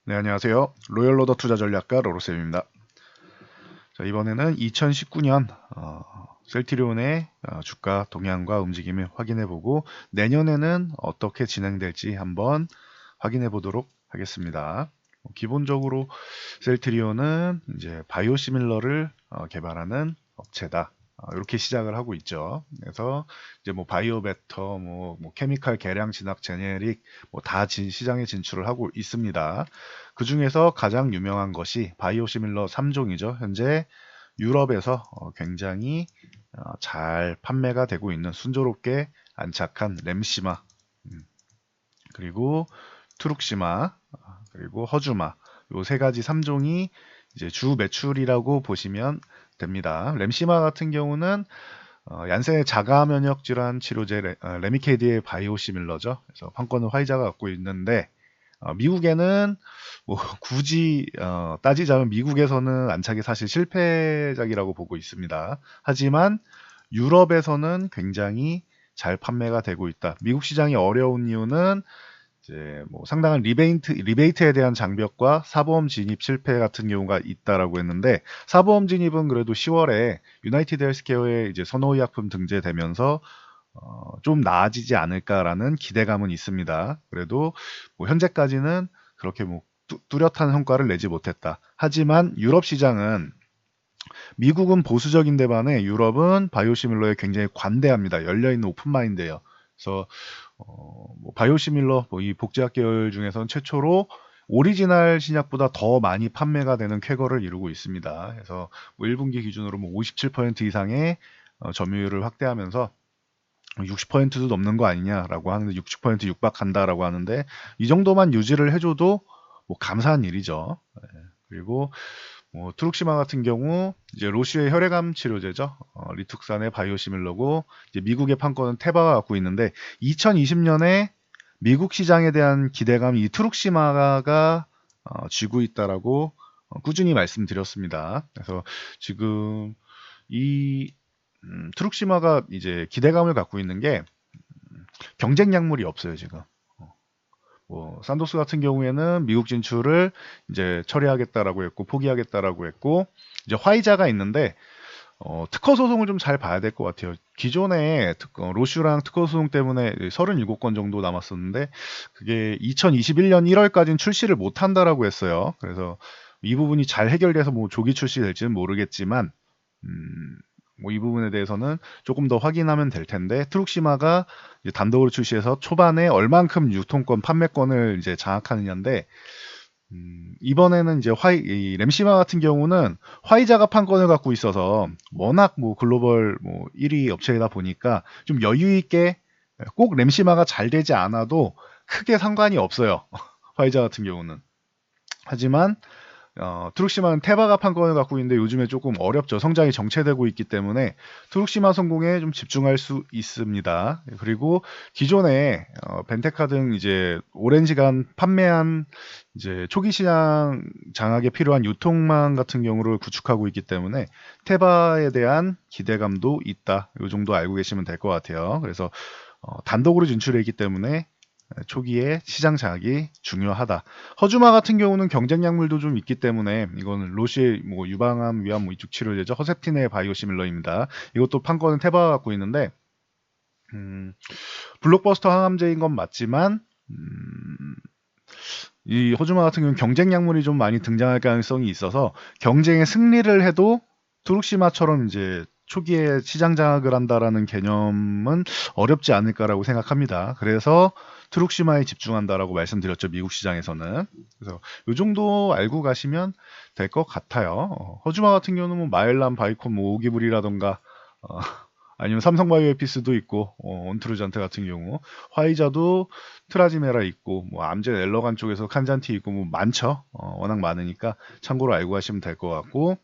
네, 안녕하세요. 로열로더 투자전략가 로로쌤입니다. 자, 이번에는 2019년 셀트리온의 주가 동향과 움직임을 확인해보고 내년에는 어떻게 진행될지 한번 확인해 보도록 하겠습니다. 기본적으로 셀트리온은 이제 바이오시밀러를 개발하는 업체다. 이렇게 시작을 하고 있죠. 그래서 이제 뭐 바이오 베터, 뭐 케미칼 계량 진학 제네릭 뭐 다 시장에 진출을 하고 있습니다. 그 중에서 가장 유명한 것이 바이오시밀러 3종이죠. 현재 유럽에서 굉장히 잘 판매가 되고 있는 순조롭게 안착한 램시마, 음, 그리고 투룩시마, 그리고 허주마 요 세 가지 3종이 이제 주 매출이라고 보시면 됩니다. 램시마 같은 경우는 얀센의 자가 면역 질환 치료제 레미케이드의 바이오시밀러죠. 그래서 판권은 화이자가 갖고 있는데 미국에는 뭐 굳이 따지자면 미국에서는 안착이 사실 실패작이라고 보고 있습니다. 하지만 유럽에서는 굉장히 잘 판매가 되고 있다. 미국 시장이 어려운 이유는 이제 뭐 상당한 리베이트에 대한 장벽과 사보험 진입 실패 같은 경우가 있다라고 했는데 사보험 진입은 그래도 10월에 유나이티드 헬스케어에 이제 선호의약품 등재되면서 좀 나아지지 않을까라는 기대감은 있습니다. 그래도 뭐 현재까지는 그렇게 뭐 뚜렷한 성과를 내지 못했다. 하지만 유럽 시장은 미국은 보수적인데 반해 유럽은 바이오시밀러에 굉장히 관대합니다. 열려있는 오픈마인드예요. 그래서 뭐 바이오시밀러 뭐 이 복제약 계열 중에서는 최초로 오리지널 신약보다 더 많이 판매가 되는 쾌거를 이루고 있습니다. 그래서 뭐 1분기 기준으로 뭐 57% 이상의 점유율을 확대하면서 60%도 넘는 거 아니냐라고 하는데 60% 육박한다라고 하는데 이 정도만 유지를 해줘도 뭐 감사한 일이죠. 예. 그리고 뭐 트룩시마 같은 경우 이제 로시의 혈액암 치료제죠. 리툭산의 바이오시밀러고 이제 미국의 판권은 테바가 갖고 있는데 2020년에 미국 시장에 대한 기대감이 이 트룩시마가 쥐고 있다라고 꾸준히 말씀드렸습니다. 그래서 지금 이 트룩시마가 이제 기대감을 갖고 있는 게 경쟁 약물이 없어요 지금. 뭐 산도스 같은 경우에는 미국 진출을 이제 처리하겠다라고 했고 포기하겠다라고 했고 이제 화이자가 있는데 특허 소송을 좀 잘 봐야 될 것 같아요. 기존에 로슈랑 특허 소송 때문에 37건 정도 남았었는데 그게 2021년 1월까지는 출시를 못 한다라고 했어요. 그래서 이 부분이 잘 해결돼서 뭐 조기 출시될지는 모르겠지만 뭐 이 부분에 대해서는 조금 더 확인하면 될 텐데 트룩시마가 이제 단독으로 출시해서 초반에 얼만큼 유통권 판매권을 이제 장악하느냐인데 이번에는 이제 이 램시마 같은 경우는 화이자가 판권을 갖고 있어서 워낙 뭐 글로벌 뭐 1위 업체이다 보니까 좀 여유 있게 꼭 램시마가 잘 되지 않아도 크게 상관이 없어요. 화이자 같은 경우는. 하지만 트룩시마는 테바가 판권을 갖고 있는데 요즘에 조금 어렵죠. 성장이 정체되고 있기 때문에 트룩시마 성공에 좀 집중할 수 있습니다. 그리고 기존에 벤테카 등 이제 오랜 시간 판매한 이제 초기 시장 장악에 필요한 유통망 같은 경우를 구축하고 있기 때문에 테바에 대한 기대감도 있다. 이 정도 알고 계시면 될 것 같아요. 그래서 단독으로 진출했기 때문에 초기에 시장 장악이 중요하다. 허주마 같은 경우는 경쟁 약물도 좀 있기 때문에 이거는 로시의 뭐 유방암, 위암 뭐 이쪽 치료제죠. 허셉틴의 바이오시밀러입니다. 이것도 판권은 테바가 갖고 있는데 블록버스터 항암제인 건 맞지만 이 허주마 같은 경우는 경쟁 약물이 좀 많이 등장할 가능성이 있어서 경쟁에 승리를 해도 투룩시마처럼 이제 초기에 시장 장악을 한다라는 개념은 어렵지 않을까라고 생각합니다. 그래서 트룩시마에 집중한다라고 말씀드렸죠. 미국 시장에서는. 그래서 이 정도 알고 가시면 될 것 같아요. 허주마 같은 경우는 뭐 마엘람, 바이콘, 뭐 오기브리라던가 아니면 삼성바이오에피스도 있고 온트루전트 같은 경우 화이자도 트라지메라 있고 뭐 암젠 엘러간 쪽에서 칸잔티 있고 뭐 많죠. 워낙 많으니까 참고로 알고 가시면 될 것 같고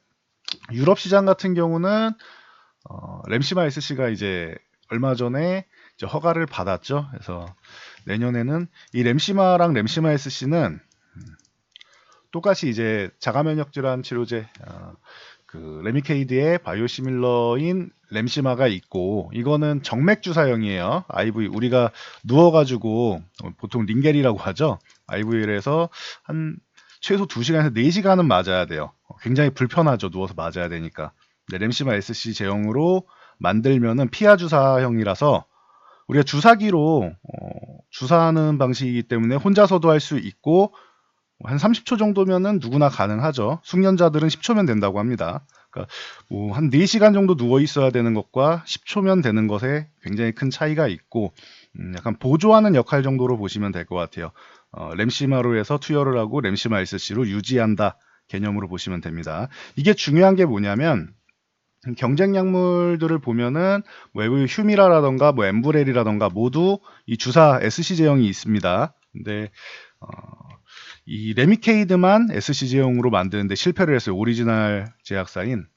유럽 시장 같은 경우는 램시마 SC가 이제 얼마 전에 이제 허가를 받았죠. 그래서 내년에는 이 램시마랑 램시마 SC는 똑같이 이제 자가면역 질환 치료제 그 레미케이드의 바이오시밀러인 램시마가 있고 이거는 정맥 주사형이에요. IV 우리가 누워가지고 보통 링겔이라고 하죠. IV를 해서 한 최소 2시간에서 4시간은 맞아야 돼요. 굉장히 불편하죠. 누워서 맞아야 되니까. 네, 램시마 SC 제형으로 만들면은 피하 주사형이라서 우리가 주사기로 주사하는 방식이기 때문에 혼자서도 할 수 있고 한 30초 정도면은 누구나 가능하죠. 숙련자들은 10초면 된다고 합니다. 그러니까 뭐한 4시간 정도 누워 있어야 되는 것과 10초면 되는 것에 굉장히 큰 차이가 있고 약간 보조하는 역할 정도로 보시면 될 것 같아요. 램시마로 해서 투여를 하고 램시마 SC로 유지한다 개념으로 보시면 됩니다. 이게 중요한 게 뭐냐면 경쟁 약물들을 보면은 뭐 외부 휴미라라던가 뭐 엠브렐이라던가 모두 이 주사 SC 제형이 있습니다. 근데 어, 이 레미케이드만 SC 제형으로 만드는데 실패를 했어요. 오리지널 제약사인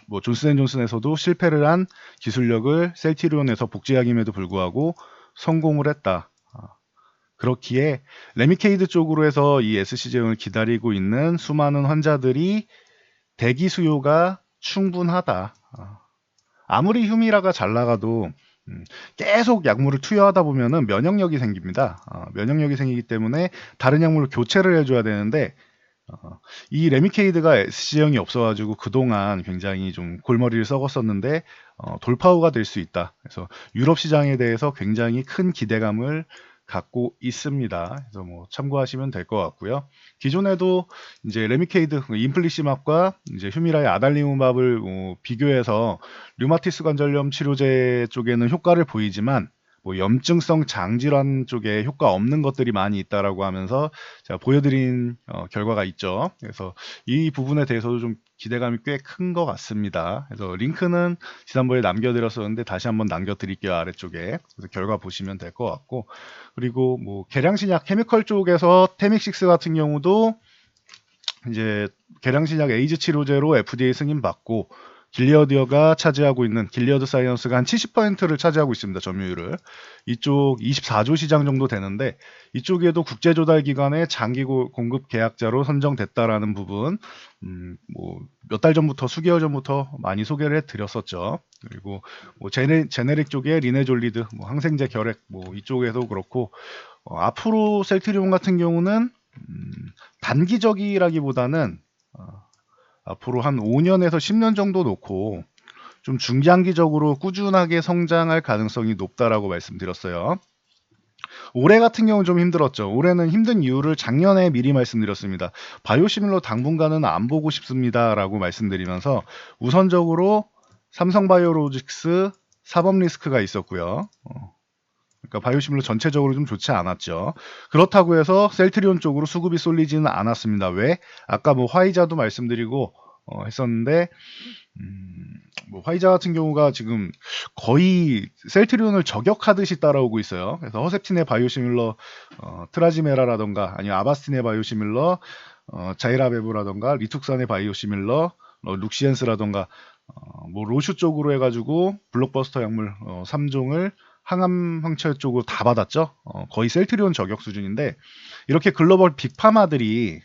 뭐 존슨앤존슨에서도 실패를 한 기술력을 셀티리온에서 복제하기에도 불구하고 성공을 했다. 그렇기에 레미케이드 쪽으로 해서 이 SC 제형을 기다리고 있는 수많은 환자들이 대기 수요가 충분하다. 아무리 휴미라가 잘 나가도 계속 약물을 투여하다 보면은 면역력이 생깁니다. 면역력이 생기기 때문에 다른 약물을 교체를 해줘야 되는데 이 레미케이드가 SC형이 없어가지고 그동안 굉장히 좀 골머리를 썩었었는데 돌파구가 될 수 있다. 그래서 유럽 시장에 대해서 굉장히 큰 기대감을 갖고 있습니다. 그래서 뭐 참고하시면 될 것 같고요. 기존에도 이제 레미케이드, 인플리시맙과 이제 휴미라의 아달리움밥을 비교해서 류마티스 관절염 치료제 쪽에는 효과를 보이지만 뭐 염증성 장질환 쪽에 효과 없는 것들이 많이 있다라고 하면서 제가 보여드린 결과가 있죠. 그래서 이 부분에 대해서도 좀 기대감이 꽤 큰 것 같습니다. 그래서 링크는 지난번에 남겨드렸었는데 다시 한번 남겨드릴게요. 아래쪽에. 그래서 결과 보시면 될 것 같고 그리고 뭐 계량신약 케미컬 쪽에서 테믹식스 같은 경우도 이제 계량신약 에이즈 치료제로 FDA 승인 받고 길리어드가 차지하고 있는 길리어드 사이언스가 한 70%를 차지하고 있습니다. 점유율을. 이쪽 24조 시장 정도 되는데 이쪽에도 국제조달기관의 장기 공급 계약자로 선정됐다라는 부분 뭐 몇 달 전부터 수개월 전부터 많이 소개를 해드렸었죠. 그리고 뭐 제네릭 쪽에 리네졸리드, 뭐 항생제 결핵 뭐 이쪽에도 그렇고 앞으로 셀트리온 같은 경우는 단기적이라기보다는 앞으로 한 5년에서 10년 정도 놓고 좀 중장기적으로 꾸준하게 성장할 가능성이 높다라고 말씀드렸어요. 올해 같은 경우는 좀 힘들었죠. 올해는 힘든 이유를 작년에 미리 말씀드렸습니다. 바이오시밀러 당분간은 안 보고 싶습니다라고 말씀드리면서 우선적으로 삼성바이오로직스 사법 리스크가 있었고요. 그러니까 바이오시밀러 전체적으로 좀 좋지 않았죠. 그렇다고 해서 셀트리온 쪽으로 수급이 쏠리지는 않았습니다. 왜? 아까 뭐 화이자도 말씀드리고 했었는데 뭐 화이자 같은 경우가 지금 거의 셀트리온을 저격하듯이 따라오고 있어요. 그래서 허셉틴의 바이오시밀러 트라지메라라던가 아니면 아바스틴의 바이오시밀러 자이라베브라던가 리툭산의 바이오시밀러 룩시엔스라던가 뭐 로슈 쪽으로 해가지고 블록버스터 약물 3종을 항암 항체 쪽으로 다 받았죠. 거의 셀트리온 저격 수준인데 이렇게 글로벌 빅파마들이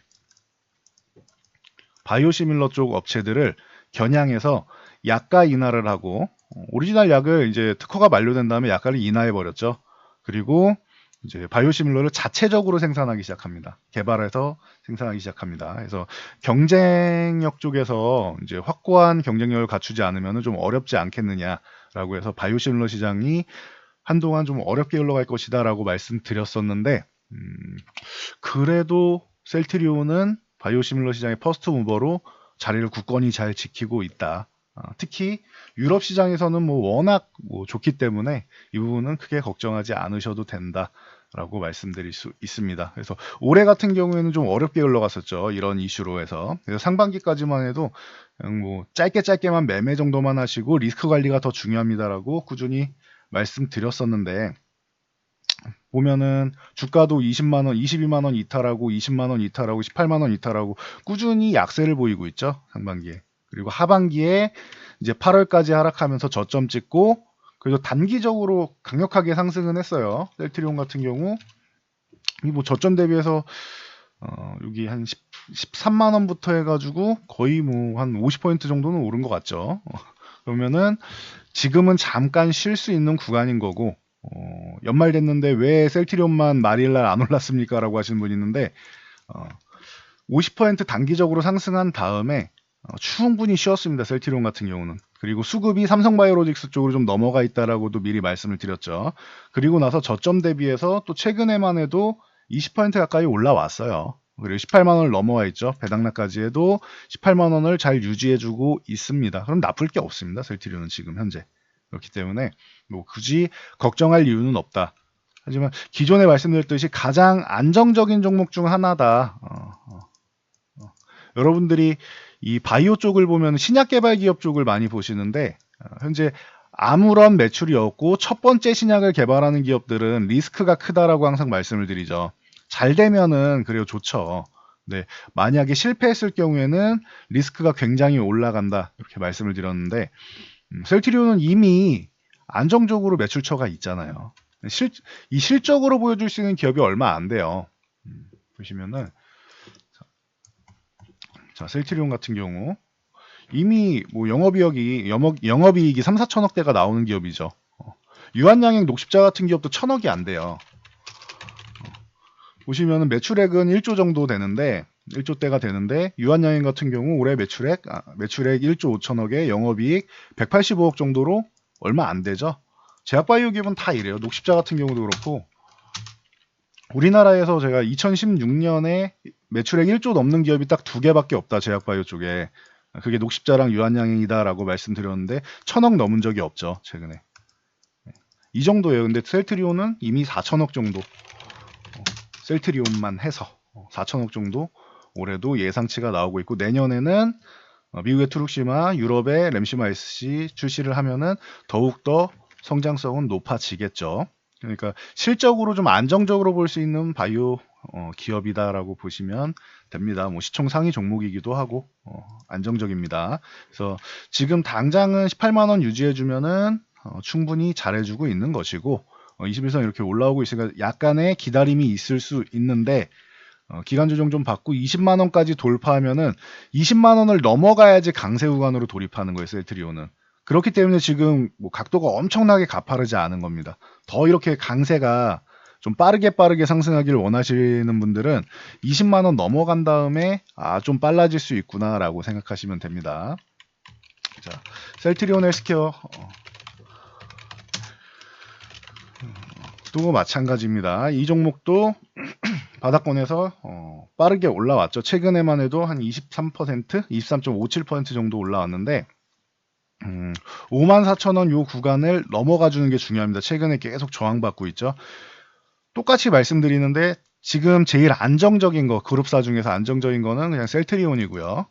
바이오시밀러 쪽 업체들을 겨냥해서 약가 인하를 하고 오리지널 약을 이제 특허가 만료된 다음에 약가를 인하해 버렸죠. 그리고 이제 바이오시밀러를 자체적으로 생산하기 시작합니다. 개발해서 생산하기 시작합니다. 그래서 경쟁력 쪽에서 이제 확고한 경쟁력을 갖추지 않으면 좀 어렵지 않겠느냐라고 해서 바이오시밀러 시장이 한동안 좀 어렵게 흘러갈 것이다라고 말씀드렸었는데 그래도 셀트리온은 바이오시밀러 시장의 퍼스트 무버로 자리를 굳건히 잘 지키고 있다. 특히 유럽 시장에서는 뭐 워낙 뭐 좋기 때문에 이 부분은 크게 걱정하지 않으셔도 된다라고 말씀드릴 수 있습니다. 그래서 올해 같은 경우에는 좀 어렵게 흘러갔었죠. 이런 이슈로 해서. 그래서 상반기까지만 해도 그냥 뭐 짧게만 매매 정도만 하시고 리스크 관리가 더 중요합니다라고 꾸준히 말씀드렸었는데 보면은 주가도 20만 원, 22만 원 이탈하고 20만 원 이탈하고 18만 원 이탈하고 꾸준히 약세를 보이고 있죠. 상반기에. 그리고 하반기에 이제 8월까지 하락하면서 저점 찍고 그래도 단기적으로 강력하게 상승은 했어요. 셀트리온 같은 경우 이 뭐 저점 대비해서 여기 한 13만 원부터 해가지고 거의 뭐 한 50% 정도는 오른 것 같죠. 그러면은 지금은 잠깐 쉴 수 있는 구간인 거고 연말 됐는데 왜 셀트리온만 말일날 안 올랐습니까? 라고 하시는 분이 있는데 50% 단기적으로 상승한 다음에 충분히 쉬었습니다. 셀트리온 같은 경우는. 그리고 수급이 삼성바이오로직스 쪽으로 좀 넘어가 있다라고도 미리 말씀을 드렸죠. 그리고 나서 저점 대비해서 또 최근에만 해도 20% 가까이 올라왔어요. 그리고 18만 원을 넘어와 있죠. 배당락까지 해도 18만 원을 잘 유지해주고 있습니다. 그럼 나쁠 게 없습니다. 셀트리온은 지금 현재. 그렇기 때문에 뭐 굳이 걱정할 이유는 없다. 하지만 기존에 말씀드렸듯이 가장 안정적인 종목 중 하나다. 여러분들이 이 바이오 쪽을 보면 신약 개발 기업 쪽을 많이 보시는데 현재 아무런 매출이 없고 첫 번째 신약을 개발하는 기업들은 리스크가 크다라고 항상 말씀을 드리죠. 잘 되면은 그래요 좋죠. 네, 만약에 실패했을 경우에는 리스크가 굉장히 올라간다 이렇게 말씀을 드렸는데 셀트리온은 이미 안정적으로 매출처가 있잖아요. 이 실적으로 보여줄 수 있는 기업이 얼마 안 돼요. 보시면은 자, 셀트리온 같은 경우 이미 뭐 영업이익이 3, 4천억대가 나오는 기업이죠. 유한양행 녹십자 같은 기업도 1,000억이 안 돼요. 보시면은 매출액은 1조 정도 되는데 1조대가 되는데 유한양행 같은 경우 올해 매출액 1조 5천억에 영업이익 185억 정도로 얼마 안 되죠. 제약바이오 기업은 다 이래요. 녹십자 같은 경우도 그렇고 우리나라에서 제가 2016년에 매출액 1조 넘는 기업이 딱 2개밖에 없다. 제약바이오 쪽에. 그게 녹십자랑 유한양행이다라고 말씀드렸는데 1,000억 넘은 적이 없죠. 최근에. 이 정도예요. 근데 셀트리온은 이미 4천억 정도. 셀트리온만 해서 4천억 정도 올해도 예상치가 나오고 있고 내년에는 미국의 트룩시마, 유럽의 램시마 SC 출시를 하면은 더욱더 성장성은 높아지겠죠. 그러니까 실적으로 좀 안정적으로 볼 수 있는 바이오 기업이다라고 보시면 됩니다. 뭐 시총 상위 종목이기도 하고 안정적입니다. 그래서 지금 당장은 18만 원 유지해주면은 충분히 잘해주고 있는 것이고 21선 이렇게 올라오고 있으니까 약간의 기다림이 있을 수 있는데 기간 조정 좀 받고 20만 원까지 돌파하면은 20만 원을 넘어가야지 강세 구간으로 돌입하는 거예요. 셀트리온은. 그렇기 때문에 지금 뭐 각도가 엄청나게 가파르지 않은 겁니다. 더 이렇게 강세가 좀 빠르게 상승하기를 원하시는 분들은 20만 원 넘어간 다음에 좀 빨라질 수 있구나라고 생각하시면 됩니다. 자, 셀트리온 헬스케어 또 마찬가지입니다. 이 종목도 바닥권에서 빠르게 올라왔죠. 최근에만 해도 한 23%, 23.57% 정도 올라왔는데 54,000원 요 구간을 넘어가 주는 게 중요합니다. 최근에 계속 저항받고 있죠. 똑같이 말씀드리는데 지금 제일 안정적인 거 그룹사 중에서 안정적인 거는 그냥 셀트리온이고요.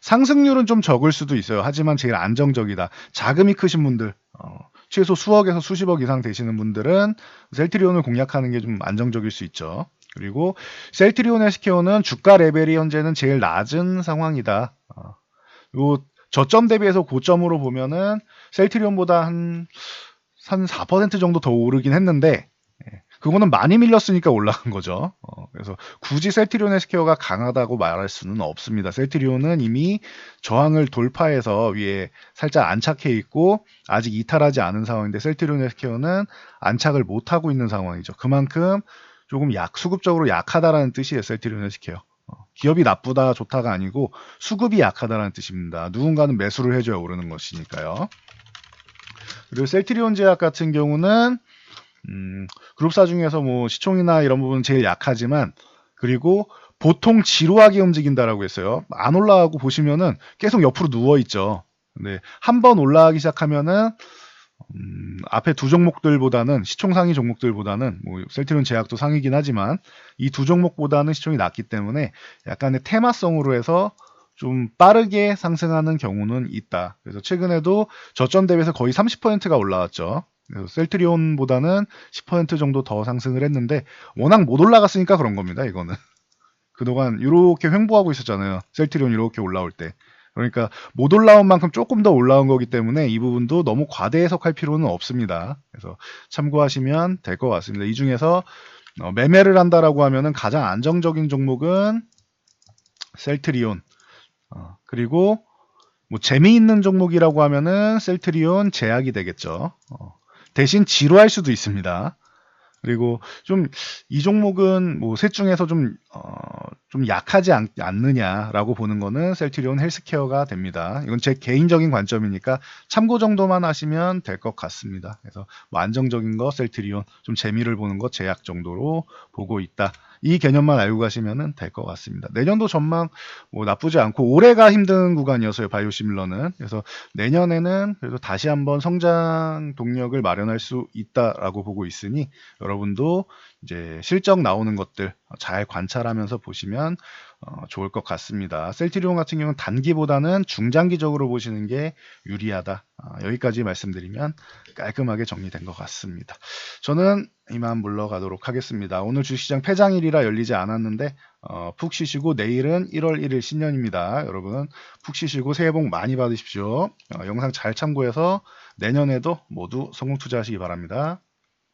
상승률은 좀 적을 수도 있어요. 하지만 제일 안정적이다. 자금이 크신 분들 최소 수억에서 수십억 이상 되시는 분들은 셀트리온을 공략하는 게 좀 안정적일 수 있죠. 그리고 셀트리온 헬스케어는 주가 레벨이 현재는 제일 낮은 상황이다. 요 저점 대비해서 고점으로 보면은 셀트리온보다 한 4% 정도 더 오르긴 했는데 그거는 많이 밀렸으니까 올라간 거죠. 그래서 굳이 셀트리온 헬스케어가 강하다고 말할 수는 없습니다. 셀트리온은 이미 저항을 돌파해서 위에 살짝 안착해 있고 아직 이탈하지 않은 상황인데 셀트리온 헬스케어는 안착을 못하고 있는 상황이죠. 그만큼 조금 수급적으로 약하다라는 뜻이에요. 셀트리온 헬스케어. 기업이 나쁘다 좋다가 아니고 수급이 약하다라는 뜻입니다. 누군가는 매수를 해줘야 오르는 것이니까요. 그리고 셀트리온 제약 같은 경우는 그룹사 중에서 뭐 시총이나 이런 부분은 제일 약하지만 그리고 보통 지루하게 움직인다라고 했어요. 안 올라가고 보시면은 계속 옆으로 누워 있죠. 근데 한번 올라가기 시작하면은 앞에 두 종목들보다는 시총 상위 종목들보다는 뭐 셀트리온 제약도 상위긴 하지만 이 두 종목보다는 시총이 낮기 때문에 약간의 테마성으로 해서 좀 빠르게 상승하는 경우는 있다. 그래서 최근에도 저점 대비해서 거의 30%가 올라왔죠. 그래서 셀트리온보다는 10% 정도 더 상승을 했는데 워낙 못 올라갔으니까 그런 겁니다. 이거는 그동안 이렇게 횡보하고 있었잖아요. 셀트리온 이렇게 올라올 때. 그러니까 못 올라온 만큼 조금 더 올라온 거기 때문에 이 부분도 너무 과대 해석할 필요는 없습니다. 그래서 참고하시면 될 것 같습니다. 이 중에서 매매를 한다라고 하면은 가장 안정적인 종목은 셀트리온 그리고 뭐 재미있는 종목이라고 하면은 셀트리온 제약이 되겠죠. 대신 지루할 수도 있습니다. 그리고 좀 이 종목은 뭐 셋 중에서 좀 좀 약하지 않느냐라고 보는 거는 셀트리온 헬스케어가 됩니다. 이건 제 개인적인 관점이니까 참고 정도만 하시면 될 것 같습니다. 그래서 뭐 안정적인 거 셀트리온, 좀 재미를 보는 거 제약 정도로 보고 있다. 이 개념만 알고 가시면 될 것 같습니다. 내년도 전망 뭐 나쁘지 않고 올해가 힘든 구간이어서요. 바이오시밀러는. 그래서 내년에는 그래도 다시 한번 성장 동력을 마련할 수 있다라고 보고 있으니 여러분도 이제 실적 나오는 것들 잘 관찰하면서 보시면 좋을 것 같습니다. 셀트리온 같은 경우는 단기보다는 중장기적으로 보시는 게 유리하다. 여기까지 말씀드리면 깔끔하게 정리된 것 같습니다. 저는 이만 물러가도록 하겠습니다. 오늘 주식시장 폐장일이라 열리지 않았는데 푹 쉬시고 내일은 1월 1일 신년입니다. 여러분 푹 쉬시고 새해 복 많이 받으십시오. 영상 잘 참고해서 내년에도 모두 성공 투자하시기 바랍니다.